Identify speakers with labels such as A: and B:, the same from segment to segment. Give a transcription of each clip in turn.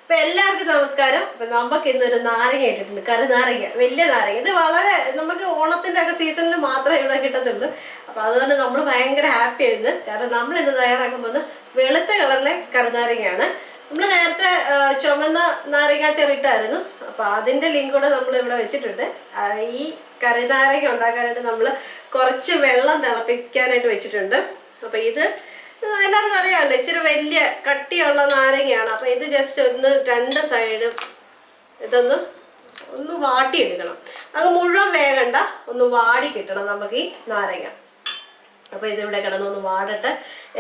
A: അപ്പോൾ എല്ലാവർക്കും നമസ്കാരം. അപ്പോൾ നമുക്ക് ഇന്നൊരു നാരങ്ങ ഇട്ടിട്ടുണ്ട്, കരുനാരങ്ങ, വലിയ നാരങ്ങ. ഇത് വളരെ നമുക്ക് ഓണത്തിൻ്റെ ഒക്കെ സീസണിൽ മാത്രമേ ഇവിടെ കിട്ടത്തുള്ളൂ. അപ്പോൾ അതുകൊണ്ട് നമ്മൾ ഭയങ്കര ഹാപ്പി ആയിരുന്നു. കാരണം നമ്മൾ ഇന്ന് തയ്യാറാക്കുമ്പോൾ വെളുത്ത കളറിലെ കരുനാരങ്ങയാണ്. നമ്മൾ നേരത്തെ ചുമന്ന നാരങ്ങ ചെറിട്ടായിരുന്നു. അപ്പോൾ അതിൻ്റെ ലിങ്ക് കൂടെ നമ്മൾ ഇവിടെ വെച്ചിട്ടുണ്ട്. ഈ കരുനാരങ്ങ ഉണ്ടാക്കാനായിട്ട് നമ്മൾ കുറച്ച് വെള്ളം തിളപ്പിക്കാനായിട്ട് വെച്ചിട്ടുണ്ട്. അപ്പോൾ ഇത് എല്ലാവർക്കും അറിയാമല്ലോ, ഇച്ചിരി വലിയ കട്ടിയുള്ള നാരങ്ങയാണ്. അപ്പോൾ ഇത് ജസ്റ്റ് ഒന്ന് രണ്ട് സൈഡും ഒന്ന് വാട്ടിയെടുക്കണം. അത് മുഴുവൻ വേകണ്ട, ഒന്ന് വാടി കിട്ടണം നമുക്ക് ഈ നാരങ്ങ. അപ്പോൾ ഇതിവിടെ കിടന്നൊന്ന് വാടട്ടെ,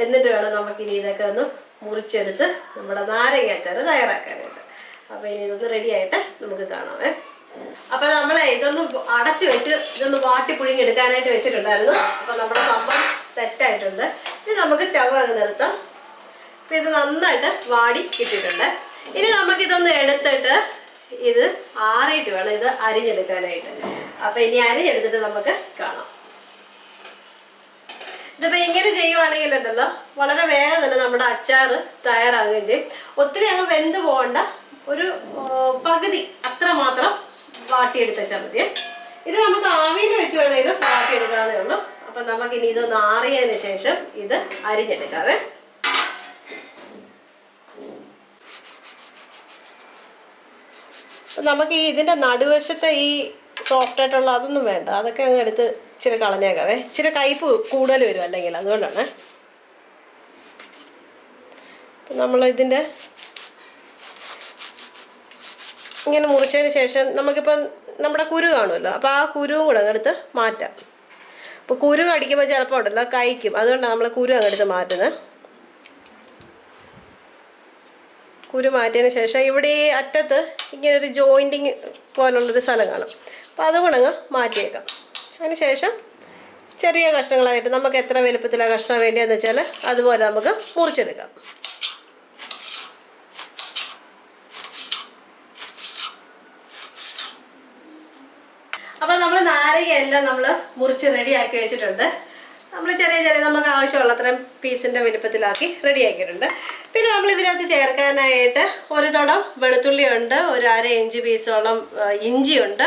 A: എന്നിട്ട് വേണം നമുക്കിനി ഇതൊക്കെ ഒന്ന് മുറിച്ചെടുത്ത് നമ്മുടെ നാരങ്ങ അച്ചാർ തയ്യാറാക്കാനായിട്ട്. അപ്പോൾ ഇനി ഇതൊന്ന് റെഡിയായിട്ട് നമുക്ക് കാണാമേ. അപ്പോൾ നമ്മളെ ഇതൊന്ന് അടച്ചു വെച്ച് ഇതൊന്ന് വാട്ടി പുഴുങ്ങി എടുക്കാനായിട്ട് വെച്ചിട്ടുണ്ടായിരുന്നു. അപ്പോൾ നമ്മുടെ സംഭവം സെറ്റായിട്ടുണ്ട്. ഇനി നമുക്ക് സ്റ്റവ് അങ്ങ് നിർത്താം. അപ്പോൾ ഇത് നന്നായിട്ട് വാടി കിട്ടിയിട്ടുണ്ട്. ഇനി നമുക്കിതൊന്ന് എടുത്തിട്ട് ഇത് ആറിയിട്ട് വേണം ഇത് അരിഞ്ഞെടുക്കാനായിട്ട്. അപ്പോൾ ഇനി അരിഞ്ഞെടുത്തിട്ട് നമുക്ക് കാണാം. ഇതിപ്പോൾ ഇങ്ങനെ ചെയ്യുവാണെങ്കിലുണ്ടല്ലോ വളരെ വേഗം തന്നെ നമ്മുടെ അച്ചാർ തയ്യാറാകുകയും ചെയ്യും. ഒത്തിരി അങ്ങ് വെന്ത് പോകണ്ട, ഒരു പകുതി അത്ര മാത്രം വാട്ടിയെടുത്ത വെച്ചാൽ മതി. ഇത് നമുക്ക് ആവിയിൽ വെച്ച് വേണമെങ്കിൽ വാട്ടിയെടുക്കാവുന്നേ ഉള്ളൂ. അപ്പം നമുക്കിനി ഇതൊന്ന് ആറിയതിന് ശേഷം ഇത് അരിഞ്ഞെടുക്കാവേ. നമുക്ക് ഇതിൻ്റെ നടുവശത്തെ ഈ സോഫ്റ്റ് ആയിട്ടുള്ള അതൊന്നും വേണ്ട, അതൊക്കെ അങ്ങ് എടുത്ത് ഇച്ചിരി കളഞ്ഞേക്കാവേ. ഇച്ചിരി കയ്പ്പ് കൂടുതൽ വരും അല്ലെങ്കിൽ, അതുകൊണ്ടാണ്. നമ്മൾ ഇതിൻ്റെ ഇങ്ങനെ മുറിച്ചതിന് ശേഷം നമുക്കിപ്പം നമ്മുടെ കുരു കാണുമല്ലോ, അപ്പോൾ ആ കുരുവും കൂടെ അങ്ങെടുത്ത് മാറ്റാം. അപ്പോൾ കുരു കടിക്കുമ്പോൾ ചിലപ്പോൾ ഉണ്ടല്ലോ കഴിക്കും, അതുകൊണ്ടാണ് നമ്മൾ കുരു അങ്ങെടുത്ത് മാറ്റുന്നത്. കുരു മാറ്റിയതിന് ശേഷം ഇവിടെ ഈ അറ്റത്ത് ഇങ്ങനെ ഒരു ജോയിൻറ്റിങ് പോലുള്ളൊരു സ്ഥലം കാണും, അപ്പോൾ അതും കൂടെ അങ്ങ് മാറ്റിയേക്കാം. അതിന് ശേഷം ചെറിയ കഷ്ണങ്ങളായിട്ട് നമുക്ക് എത്ര വലുപ്പത്തിലാണ് കഷ്ണം വേണ്ടിയെന്ന് വെച്ചാൽ അതുപോലെ നമുക്ക് മുറിച്ചെടുക്കാം. അപ്പോൾ നമ്മൾ നാരങ്ങ എല്ലാം നമ്മൾ മുറിച്ച് റെഡിയാക്കി വെച്ചിട്ടുണ്ട്. നമ്മൾ ചെറിയ ചെറിയ നമുക്ക് ആവശ്യമുള്ള അത്രയും പീസിൻ്റെ വലുപ്പത്തിലാക്കി റെഡിയാക്കിയിട്ടുണ്ട്. പിന്നെ നമ്മൾ ഇതിനകത്ത് ചേർക്കാനായിട്ട് ഒരു തുടം വെളുത്തുള്ളിയുണ്ട്, ഒരു അര ഇഞ്ച് പീസോളം ഇഞ്ചിയുണ്ട്,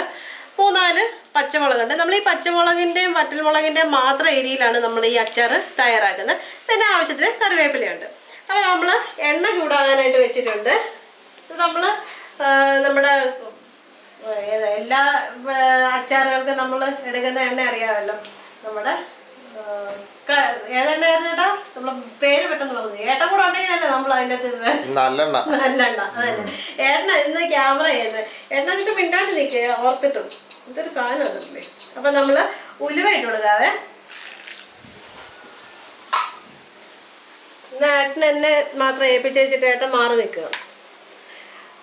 A: 3-4 പച്ചമുളകുണ്ട്. നമ്മൾ ഈ പച്ചമുളകിൻ്റെയും വറ്റൽമുളകിൻ്റെയും മാത്രം എരിയിലാണ് നമ്മൾ ഈ അച്ചാർ തയ്യാറാക്കുന്നത്. പിന്നെ ആവശ്യത്തിന് കറിവേപ്പിലയുണ്ട്. അപ്പോൾ നമ്മൾ എണ്ണ ചൂടാകാനായിട്ട് വെച്ചിട്ടുണ്ട്. നമ്മൾ നമ്മുടെ എല്ലാ അച്ചാറുകൾക്കും നമ്മൾ എടുക്കുന്ന എണ്ണ അറിയാമല്ലോ. നമ്മുടെ ഏതെണ്ണയായിരുന്നു ചേട്ടാ? നമ്മൾ പേര് പെട്ടെന്ന് പറഞ്ഞു. ഏട്ടൻ കൂടെ ഉണ്ടെങ്കിലല്ലേ നമ്മൾ അതിൻ്റെ അകത്ത് നല്ലെണ്ണ. അതന്നെ ഏട്ടന ഇന്ന് ക്യാമറ ചെയ്യുന്നത്. ഏട്ടൻ എന്നിട്ട് മിണ്ടാണ്ട് നിൽക്കുക ഓർത്തിട്ടും. ഇതൊരു സാധനം അതല്ലേ. അപ്പം നമ്മൾ ഉലുവ ഇട്ട് കൊടുക്കാവേ. ഇന്ന് ഏട്ടൻ എന്നെ മാത്രം ഏൽപ്പിച്ച് വെച്ചിട്ട് ഏട്ടൻ മാറി നിൽക്കുക.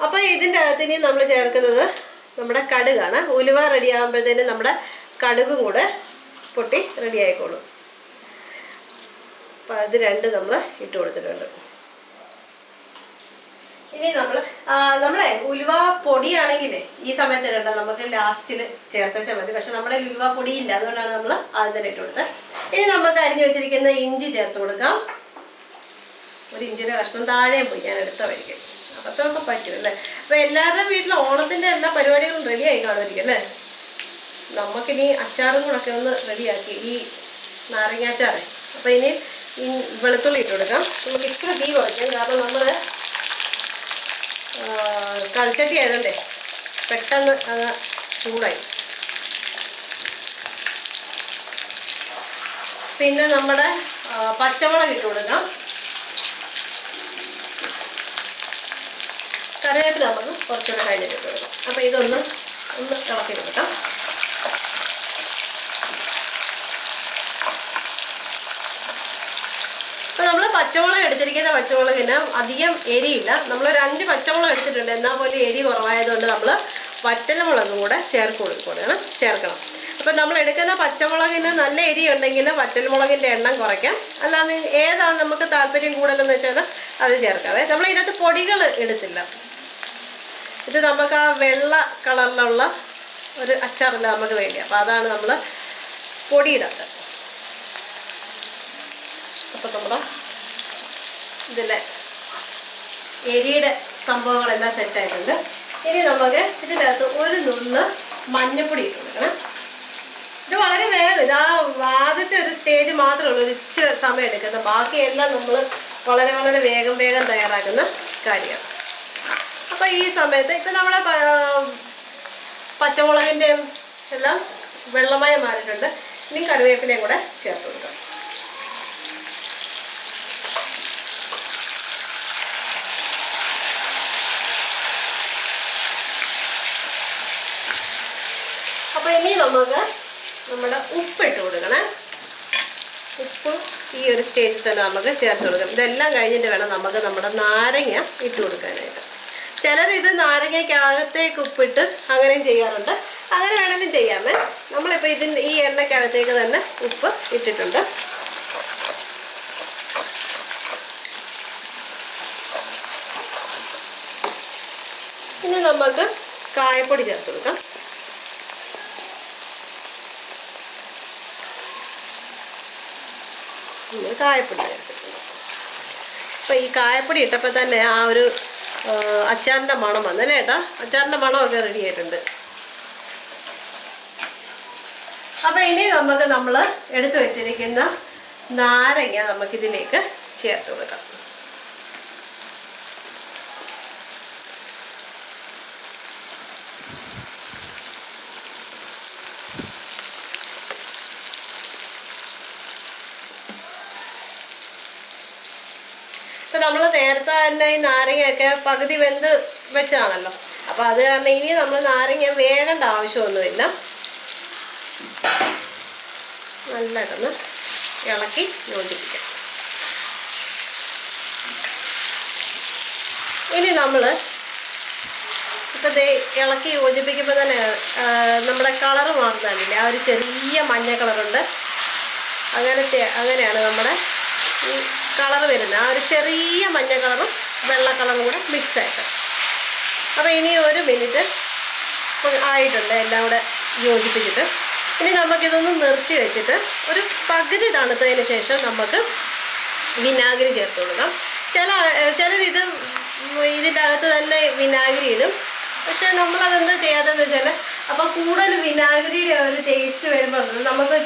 A: അപ്പോൾ ഇതിൻ്റെ അകത്ത് ഇനി നമ്മൾ ചേർക്കുന്നത് നമ്മുടെ കടുകാണ്. ഉലുവ റെഡി ആകുമ്പോഴത്തേനും നമ്മുടെ കടുകും കൂടെ പൊട്ടി റെഡി ആയിക്കോളും. അപ്പോൾ അത് രണ്ട് നമ്മൾ ഇട്ട് കൊടുത്തിട്ടുണ്ട്. ഇനി നമ്മളെ ഉലുവ പൊടിയാണെങ്കിലേ ഈ സമയത്ത് ഇടണ്ട, നമുക്ക് ലാസ്റ്റിൽ ചേർത്താൽ മതി. പക്ഷെ നമ്മുടെ ഉലുവ പൊടിയില്ല, അതുകൊണ്ടാണ് നമ്മൾ ആദ്യം തന്നെ ഇട്ട് കൊടുത്തത്. ഇനി നമുക്ക് അരിഞ്ഞു വെച്ചിരിക്കുന്ന ഇഞ്ചി ചേർത്ത് കൊടുക്കാം. ഒരു ഇഞ്ചിയുടെ കഷ്ണം താഴെ പോയി ഞാൻ എടുത്ത വഴിക്കും. അതൊക്കെ പറ്റും അല്ലേ. അപ്പോൾ എല്ലാവരുടെയും വീട്ടിൽ ഓണത്തിൻ്റെ എല്ലാ പരിപാടികളും റെഡിയായി കാണുമായിരിക്കും അല്ലേ. നമുക്കിനി അച്ചാറും കൂടെ ഒക്കെ ഒന്ന് റെഡിയാക്കി, ഈ നാരങ്ങ അച്ചാറ്. അപ്പോൾ ഇനി ഈ വെളുത്തുള്ളി ഇട്ട് കൊടുക്കാം. നമുക്ക് ഇച്ചിരി തീ കുറയ്ക്കാം, കാരണം നമ്മൾ കൽച്ചട്ടി ആയതുകൊണ്ടേ പെട്ടെന്ന് അങ്ങ് ചൂടായി. പിന്നെ നമ്മുടെ പച്ചമുളക് ഇട്ട് കൊടുക്കാം. കറിവേപ്പില നമുക്ക് കുറച്ചുകൂടെ കഴിഞ്ഞിട്ട് ഇട്ട് കൊടുക്കാം. അപ്പോൾ ഇതൊന്ന് ഇളക്കി കൊടുക്കാം. അപ്പോൾ നമ്മൾ പച്ചമുളക് എടുത്തിരിക്കുന്ന പച്ചമുളകിന് അധികം എരിയില്ല. നമ്മളൊരു 5 പച്ചമുളക് എടുത്തിട്ടുണ്ട്, എന്നാൽ പോലും എരി കുറവായതുകൊണ്ട് നമ്മൾ വറ്റൽമുളകും കൂടെ ചേർക്കണം. അപ്പം നമ്മൾ എടുക്കുന്ന പച്ചമുളകിന് നല്ല എരി ഉണ്ടെങ്കിൽ വറ്റൽമുളകിൻ്റെ എണ്ണം കുറയ്ക്കാം. അല്ലാതെ ഏതാണ് നമുക്ക് താല്പര്യം കൂടുതലെന്ന് വെച്ചാൽ അത് ചേർക്കാവേ. നമ്മൾ ഇതിനകത്ത് പൊടികൾ എടുത്തില്ല. ഇത് നമുക്ക് ആ വെള്ള കളറിലുള്ള ഒരു അച്ചാറല്ല നമുക്ക് വേണ്ടി, അപ്പോൾ അതാണ് നമ്മൾ പൊടിയിടാത്തത്. അപ്പോൾ നമ്മുടെ ഇതിലെ എരിയുടെ സംഭവങ്ങളെല്ലാം സെറ്റായിട്ടുണ്ട്. ഇനി നമുക്ക് ഇതിനകത്ത് ഒരു നുള്ള് മഞ്ഞൾപ്പൊടി ഇട്ട് കൊടുക്കണം. ഇത് വളരെ വേഗം, ഇത് ആദ്യത്തെ ഒരു സ്റ്റേജ് മാത്രമേ ഉള്ളൂ ഒരു ഇച്ചിരി സമയം എടുക്കുന്നത്. ബാക്കിയെല്ലാം നമ്മൾ വളരെ വളരെ വേഗം തയ്യാറാക്കുന്ന കാര്യമാണ്. അപ്പോൾ ഈ സമയത്ത് ഇപ്പം നമ്മുടെ പച്ചമുളകിൻ്റെയും എല്ലാം വെള്ളമയം മാറിയിട്ടുണ്ട്. ഇനി കറിവേപ്പിലയും കൂടെ ചേർത്ത് കൊടുക്കാം. അപ്പോൾ ഇനി നമുക്ക് നമ്മുടെ ഉപ്പിട്ട് കൊടുക്കണം. ഉപ്പ് ഈ ഒരു സ്റ്റേജിൽ തന്നെ നമുക്ക് ചേർത്ത് കൊടുക്കാം. ഇതെല്ലാം കഴിഞ്ഞിട്ട് വേണം നമുക്ക് നമ്മുടെ നാരങ്ങ ഇട്ട് കൊടുക്കാനായിട്ട്. ചിലർ ഇത് നാരങ്ങയ്ക്കകത്തേക്ക് ഉപ്പിട്ട് അങ്ങനെയും ചെയ്യാറുണ്ട്. അങ്ങനെ വേണമെങ്കിലും ചെയ്യാമേ. നമ്മളിപ്പോൾ ഈ എണ്ണയ്ക്കകത്തേക്ക് തന്നെ ഉപ്പ് ഇട്ടിട്ടുണ്ട്. ഇനി നമുക്ക് കായപ്പൊടി ചേർത്ത് കൊടുക്കാം. കായപ്പൊടി ചേർത്തിട്ടുണ്ട്. അപ്പോൾ ഈ കായപ്പൊടി ഇട്ടപ്പോൾ തന്നെ ആ ഒരു അച്ചാറിൻ്റെ മണം വന്നല്ലേ ഏട്ടാ? അച്ചാറിൻ്റെ മണമൊക്കെ റെഡി ആയിട്ടുണ്ട്. അപ്പോൾ ഇനി നമ്മൾ എടുത്തു വെച്ചിരിക്കുന്ന നാരങ്ങ നമുക്കിതിലേക്ക് ചേർത്ത് കൊടുക്കാം. ഇപ്പം നമ്മൾ നേരത്തെ തന്നെ ഈ നാരങ്ങയൊക്കെ പകുതി വെന്ത് വെച്ചാണല്ലോ. അപ്പോൾ അത് കാരണം ഇനി നമ്മൾ നാരങ്ങ വേകേണ്ട ആവശ്യമൊന്നുമില്ല. നല്ലതൊന്ന് ഇളക്കി യോജിപ്പിക്കാം. ഇനി നമ്മൾ ഇപ്പം ഇളക്കി യോജിപ്പിക്കുമ്പോൾ തന്നെ നമ്മുടെ കളറ് മാറുന്നില്ല. ആ ഒരു ചെറിയ മഞ്ഞ കളറുണ്ട്. അങ്ങനെയാണ് നമ്മുടെ ഈ കളർ വരുന്നത്. ആ ഒരു ചെറിയ മഞ്ഞ കളറും വെള്ള കളറും കൂടെ മിക്സായിട്ട്. അപ്പോൾ ഇനി ഒരു മിനിറ്റ് ആയിട്ടുണ്ട് എല്ലാം കൂടെ യോജിപ്പിച്ചിട്ട്. ഇനി നമുക്കിതൊന്ന് നിർത്തി വെച്ചിട്ട് ഒരു പകുതി തണുത്തതിന് ശേഷം നമുക്ക് വിനാഗിരി ചേർത്ത് കൊടുക്കാം. ചിലരിത് ഇതിൻ്റെ അകത്ത് തന്നെ വിനാഗിരി ഇടും. പക്ഷേ നമ്മളതെന്താ ചെയ്യാത്തതെന്ന് വെച്ചാൽ അപ്പോൾ കൂടുതൽ വിനാഗിരിയുടെ ഒരു ടേസ്റ്റ് വരുമ്പോൾ നമുക്ക്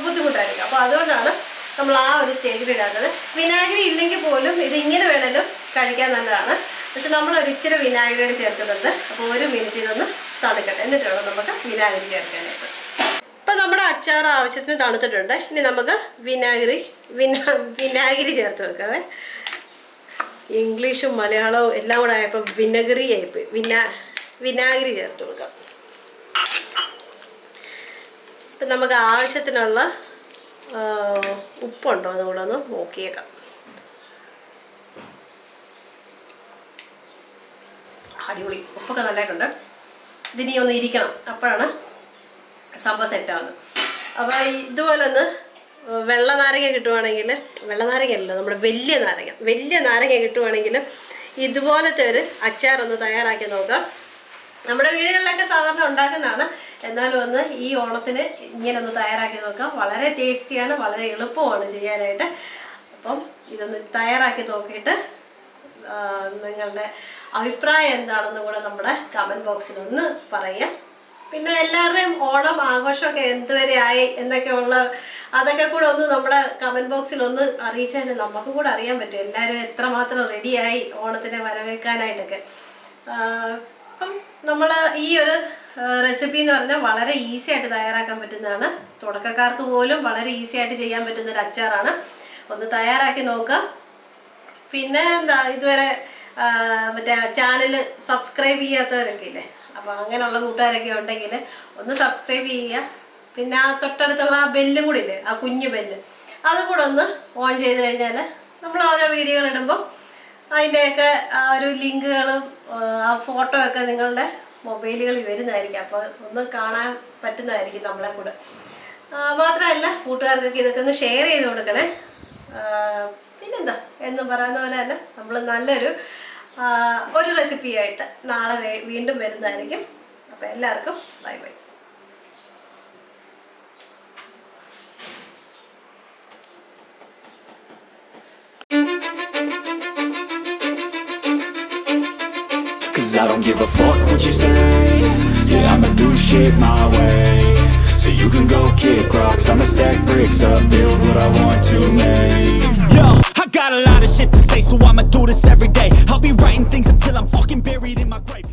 A: ബുദ്ധിമുട്ടായിരിക്കും. അപ്പോൾ അതുകൊണ്ടാണ് നമ്മൾ ആ ഒരു സ്റ്റേജിൽ ഇടാത്തത്. വിനാഗിരി ഇല്ലെങ്കിൽ പോലും ഇതിങ്ങനെ വേണമെങ്കിലും കഴിക്കാൻ നല്ലതാണ്. പക്ഷെ നമ്മളൊരു ഇച്ചിരി വിനാഗിരിയുടെ ചേർക്കുന്നുണ്ട്. അപ്പോൾ ഒരു മിനിറ്റ് ഇതൊന്ന് തണുക്കട്ടെ, എന്നിട്ട് വേണം നമുക്ക് വിനാഗിരി ചേർക്കാനായിട്ട്. ഇപ്പം നമ്മുടെ അച്ചാർ ആവശ്യത്തിന് തണുത്തിട്ടുണ്ട്. ഇനി നമുക്ക് വിനാഗിരി ചേർത്ത് വെക്കാവേ. ഇംഗ്ലീഷും മലയാളവും എല്ലാം കൂടെ ആയപ്പോൾ വിനഗറി ആയിപ്പോയി. വിനാഗിരി ചേർത്ത് കൊടുക്കാം. ഇപ്പം നമുക്ക് ആവശ്യത്തിനുള്ള ഉപ്പുണ്ടോ അതുകൂടെ ഒന്ന് നോക്കിയേക്കാം. അടിപൊളി, ഉപ്പൊക്കെ നല്ലതായിട്ടുണ്ട്. ഇതിനി ഒന്ന് ഇരിക്കണം, അപ്പോഴാണ് സംഭവം സെറ്റാവുന്നത്. അപ്പോൾ ഇതുപോലെ ഒന്ന് വെള്ള നാരങ്ങ കിട്ടുവാണെങ്കിൽ, വെള്ള നാരങ്ങയല്ലോ നമ്മുടെ വലിയ നാരങ്ങ കിട്ടുവാണെങ്കിൽ ഇതുപോലത്തെ ഒരു അച്ചാറൊന്ന് തയ്യാറാക്കി നോക്കാം. നമ്മുടെ വീടുകളിലൊക്കെ സാധാരണ ഉണ്ടാക്കുന്നതാണ്. എന്നാലും ഒന്ന് ഈ ഓണത്തിന് ഇങ്ങനെ ഒന്ന് തയ്യാറാക്കി നോക്കാം. വളരെ ടേസ്റ്റിയാണ്, വളരെ എളുപ്പമാണ് ചെയ്യാനായിട്ട്. അപ്പം ഇതൊന്ന് തയ്യാറാക്കി നോക്കിയിട്ട് നിങ്ങളുടെ അഭിപ്രായം എന്താണെന്ന് കൂടെ നമ്മുടെ കമൻറ്റ് ബോക്സിൽ ഒന്ന് പറയാം. പിന്നെ എല്ലാവരുടെയും ഓണം ആഘോഷമൊക്കെ എന്തുവരെ ആയി എന്നൊക്കെ അതൊക്കെ കൂടെ ഒന്ന് നമ്മുടെ കമൻറ്റ് ബോക്സിൽ ഒന്ന് അറിയിച്ചാൽ നമുക്ക് കൂടെ അറിയാൻ പറ്റും എല്ലാവരും എത്രമാത്രം റെഡിയായി ഓണത്തിനെ വരവേൽക്കാനായിട്ടൊക്കെ. അപ്പം നമ്മൾ ഈ ഒരു റെസിപ്പി എന്ന് പറഞ്ഞാൽ വളരെ ഈസി ആയിട്ട് തയ്യാറാക്കാൻ പറ്റുന്നതാണ്. തുടക്കക്കാർക്ക് പോലും വളരെ ഈസി ആയിട്ട് ചെയ്യാൻ പറ്റുന്ന ഒരു അച്ചാറാണ്. ഒന്ന് തയ്യാറാക്കി നോക്കാം. പിന്നെ എന്താ, ഇതുവരെ മറ്റേ ചാനൽ സബ്സ്ക്രൈബ് ചെയ്യാത്തവരൊക്കെ ഇല്ലേ, അപ്പോൾ അങ്ങനെയുള്ള കൂട്ടുകാരൊക്കെ ഉണ്ടെങ്കിൽ ഒന്ന് സബ്സ്ക്രൈബ് ചെയ്യുക. പിന്നെ ആ തൊട്ടടുത്തുള്ള ആ ബെല്ലും കൂടി ഇല്ലേ, ആ കുഞ്ഞു ബെല്ല്, അതും കൂടെ ഒന്ന് ഓൺ ചെയ്ത് കഴിഞ്ഞാൽ നമ്മൾ ഓരോ വീഡിയോകൾ ഇടുമ്പം അതിൻ്റെയൊക്കെ ആ ഒരു ലിങ്കുകളും ആ ഫോട്ടോ ഒക്കെ നിങ്ങളുടെ മൊബൈലുകളിൽ വരുന്നതായിരിക്കും. അപ്പോൾ ഒന്ന് കാണാൻ പറ്റുന്നതായിരിക്കും നമ്മളെ കൂടെ. മാത്രമല്ല കൂട്ടുകാർക്കൊക്കെ ഇതൊക്കെ ഒന്ന് ഷെയർ ചെയ്ത് കൊടുക്കണേ. പിന്നെന്താ എന്ന് പറയുന്ന പോലെ തന്നെ നമ്മൾ നല്ലൊരു റെസിപ്പിയായിട്ട് നാളെ വീണ്ടും വരുന്നതായിരിക്കും. അപ്പോൾ എല്ലാവർക്കും bye bye.
B: cause I don't give a fuck what you say. Yeah, I'ma do shit my way. So you can go kick rocks, I'ma stack bricks up, build what I want to make.
C: Yo, I got a lot of shit to say, so I'ma do this every day. I'll be writing things until I'm fucking buried in my grave.